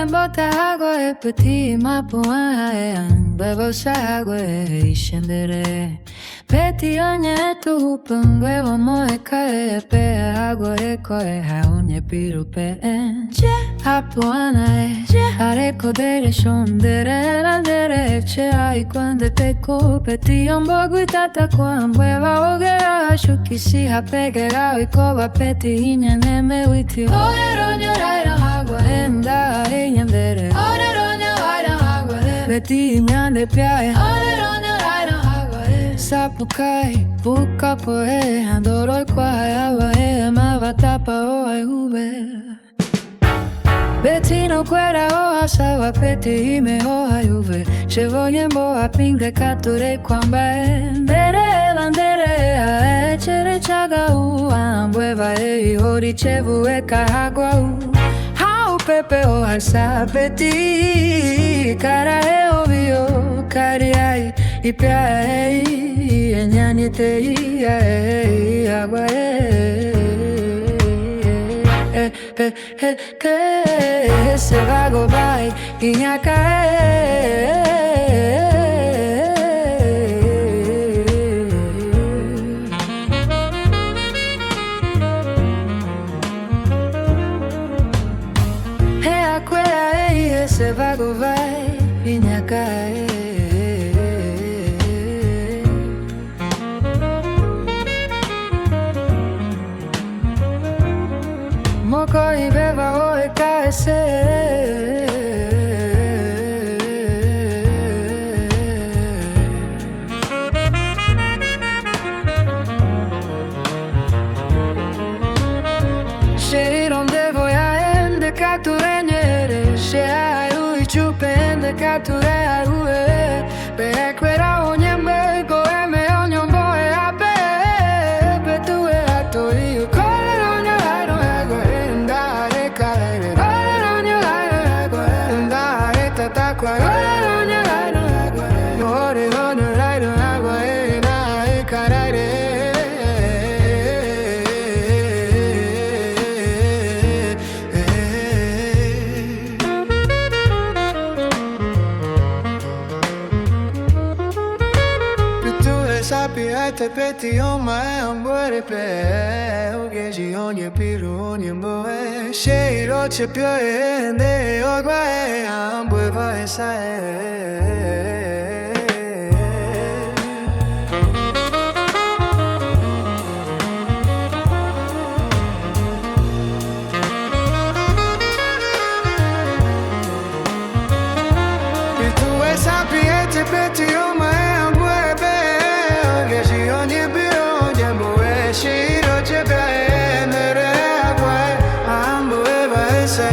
Mbota agwe peti mapua Bebo sagwe ishendere Peti onye tu pungwe Wamoe kae pe agwe koe haunye piru pe Je apuana Je areko dere shondere Landere che ai quando peko Peti ombo guitata kwambwe Waogera shuki si hapegera Ikoba peti inya neme witi Oyeronyo raira agwa enda inyandere Oyeronyo raira agwa Peti imyande piae Oyeronyo raira agwa Sapukai puka poe Andoroi kwa yawa mavatapa oai ube Peti no kwera oa sawa peti ime oa yuve Chevoye mboa pingde kature kwambae Ndere landere a echere chaga u Ambweva e hori chevu e kahagwa u Hau pepe oa sa peti Kara e ovio kari ai Ipia e enyani te i agua que se va a gobai y a caer. A cuela y se va a gobai y a caer. Moko y beba hoy caese Shei donde voy a ende katurenyere Shei ui chupe ende kature arue Pe kwera onyembe go eme onyombo e ape Pe tu e ato iu Sapi te peti oma ambore pe Ugeji onye piru onye mboe Sheiro che pio ende ogwa ambwe va esa Sapi te peti oma ambwe pe Shiro chebe nere agua ambwe va esa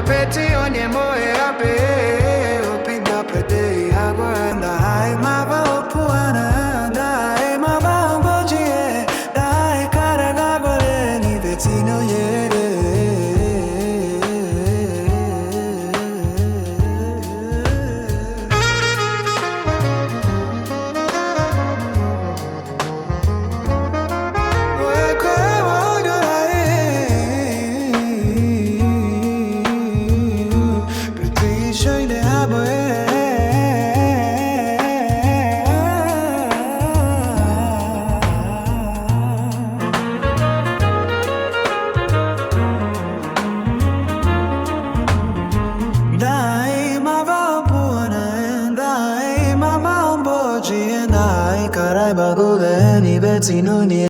Peti onye moe ape Opinda pete agua Ndai mava opuana Ndai mava ombojie Ndai karaga gole Ni peti no yere Carai bagove ni bezino ni